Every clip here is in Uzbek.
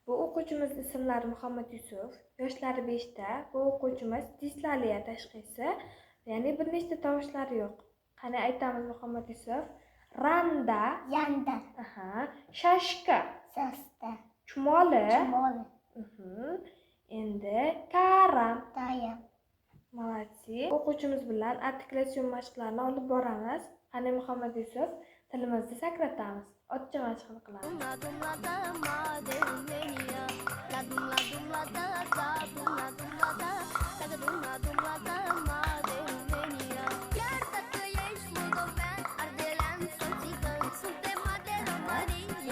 Bu o'quvchimiz ismlari Muhammad Yusuf, yoshlari 5 ta. Bu o'quvchimiz dislaliya tashxisi, ya'ni bir nechta tovushlari yo'q. Qani aytamiz Muhammad Yusuf. Randa, yanda, shashka, sasta, chumoli, chumoli, endi karam. tayam. Молодцы. O'quvchimiz bilan artiklyatsion mashqlarini olib boramiz. Qani Muhammad Yusuf, tilimizni sakratamiz. Ochcha mashqini qilamiz.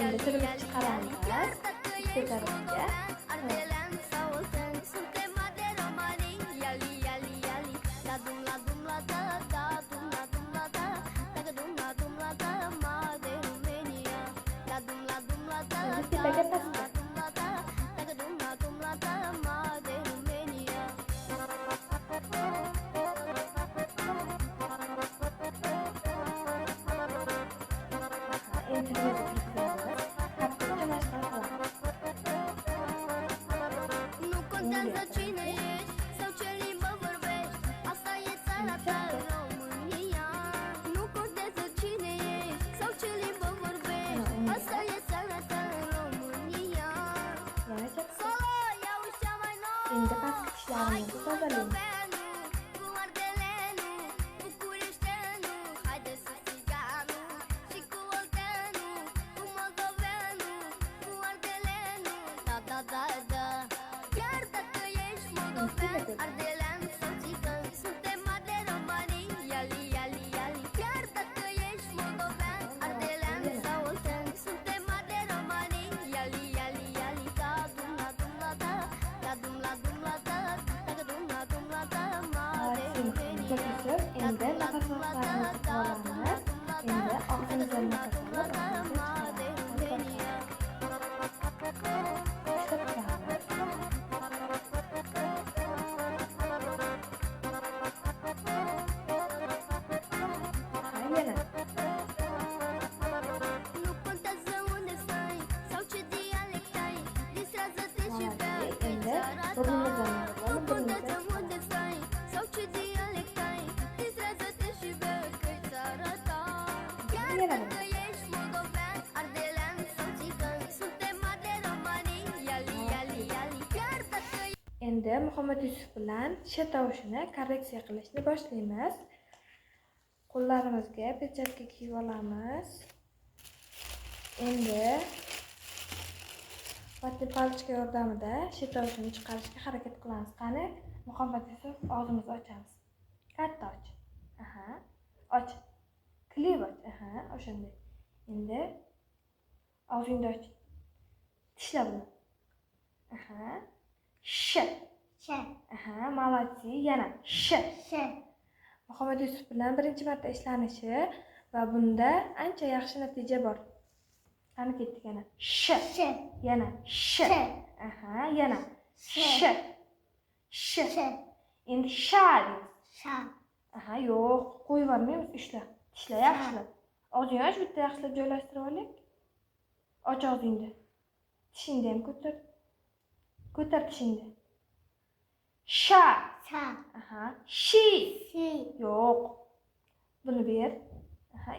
Endi tilimizni chiqaramiz. Ikkita tarafga. Tepaga pastga. Endi tilimizni kirgizamiz. Qattiqcha mashqni qilamiz. Endi pastki tishlarimizni tozalaymiz. Endi nafas olishlarimizni olamiz. Endi og'zimizdan nafas olib, og'zimizdan chiqaramiz. Endi Muhammad Yusuf bilan sh tovushini korreksiya qilishni boshlaymiz. Qo'llarimizga pechatka kiyib olamiz. Endi vatli palichka yordamida sh tovushini chiqarishga harakat qilamiz. Qani Muhammad Yusuf, og'zimizni ochamiz. Katta och. Och. Klip och. O'shanday. Endi og'zingni och. Tishla buni. Sh. Молодцы. Yana sh. Muhammad Yusuf bilan birinchi marta ishlanishi va bunda ancha yaxshi natija bor. Qani ketdik yana. Sh. Yana sh. Yana sh. Endi sha deymiz. Yo'q, qo'yib yubormaymiz. Tishla yaxshilab. Og'zingni och, bitta yaxshilab joylashtirib oling. Och og'zingni. Tishingni ham ko'tar. Ko'tar tishingni. Sha. Shi. Yo'q. Buni ber.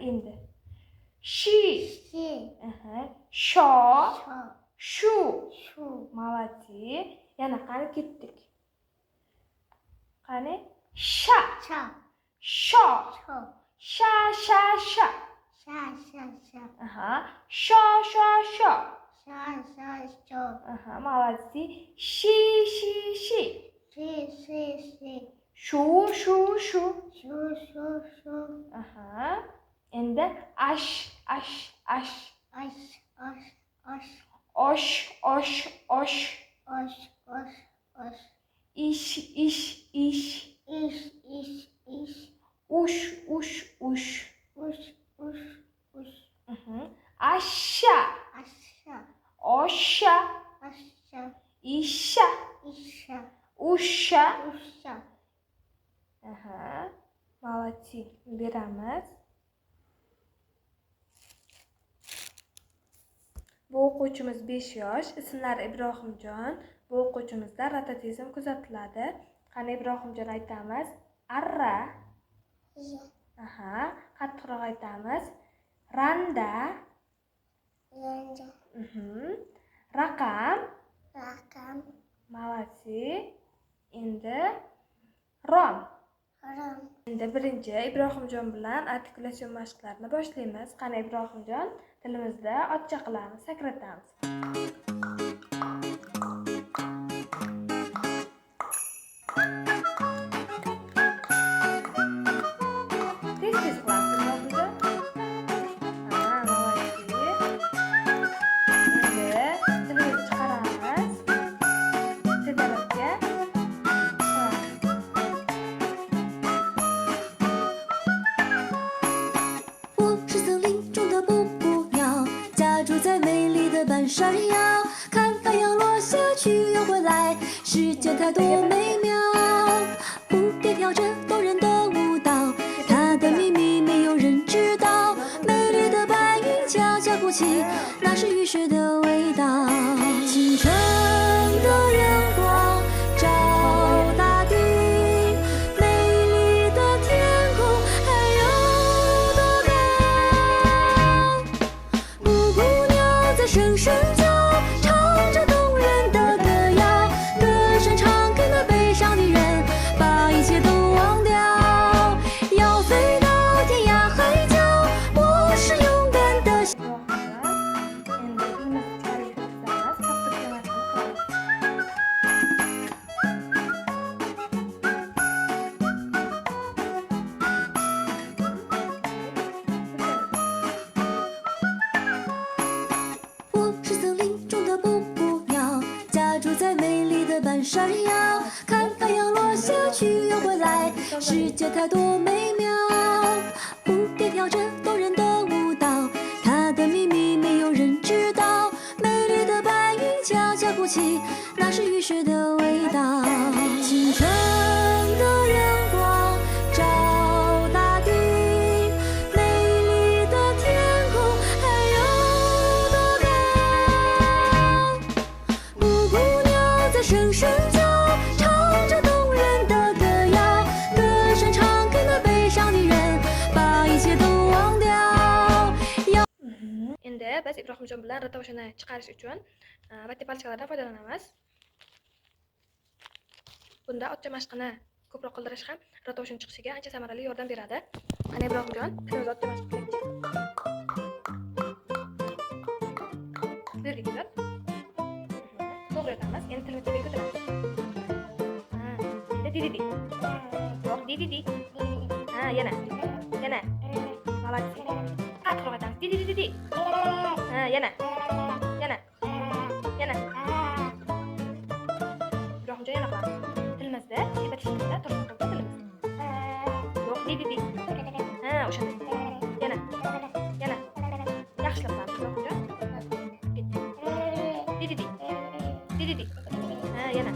Endi. Shi. Sho. Shu. Молодцы. Yana qani ketdik. Qani? Sha. Sho. Sha. Sho. Молодцы. Shi. Shu. Endi ash. Osh. Ish. Ush. Asha. Osha. Isha. Usha. Молодцы. Beramiz. Bu o'quvchimiz 5 yosh, ismlari Ibrohimjon. Bu o'quvchimizda rototizm kuzatiladi. Qani Ibrohimjon aytamiz. Arra. Aha, qattiqroq aytamiz. Randa. Raqam. Молодцы. Endi rom. Endi birinchi Ibrohimjon bilan artikulatsiya mashqlarini boshlaymiz. Qani Ibrohimjon, tilimizda ochcha qilamiz, sakratamiz. Tez-tez qilamiz Ibrohimjon. Ha, молодцы. Endi tilimizni chiqaramiz. Tezroqga.般闪耀，看太阳落下去又回来，世界太多美妙。蝴蝶跳着动人的舞蹈，它的秘密没有人知道。美丽的白云悄悄哭泣，那是雨水的味道。清晨的阳光照大地，美丽的天空还有多高？布谷鸟在声声叫，唱着动人的歌谣，歌声唱给那悲伤的人，把一切都忘掉，要飞到天涯海角。我是勇敢的。 Endi tilimizni chiqarib ko'rsatamiz. Katta 闪耀，看太阳落下去又回来，世界太多美妙。蝴蝶跳着动人的舞蹈，它的秘密没有人知道。美丽的白云悄悄哭泣，那是雨水的味道。清晨的阳光照大地，美丽的天空还有多高？布谷鸟在声声叫，唱着动人的歌谣，歌声唱给那悲伤的人，把一切都忘掉。Endi biz Ibrohimjon bilan ratoshini chiqarish uchun bitta palchalardan foydalanamiz. Bunda otcha mashqini ko'proq qildirish ham ratoshning chiqishiga ancha samarali yordam beradi. Qani Ibrohimjon, tilimiz otcha mashq qilaylik. Birga kelib. To'g'ri aytamiz. Endi tilimizni birga ko'taramiz. Ha, di. Yo'q, di. Ha, yana. Молодец. Qattiqroq aytamiz. Di. Ha, yana. Ibrohimjon yana qilamiz. Tilimizda tepa tishimizda tursin qilib tilimiz. Yo'q, di. Ha, o'shanday. Yana. Yaxshilab qilamiz Ibrohimjon. Di. Ha, yana.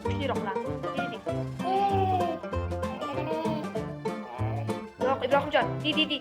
Kuchliroq qilamiz. Di. Yo'q, Ibrohimjon. Di.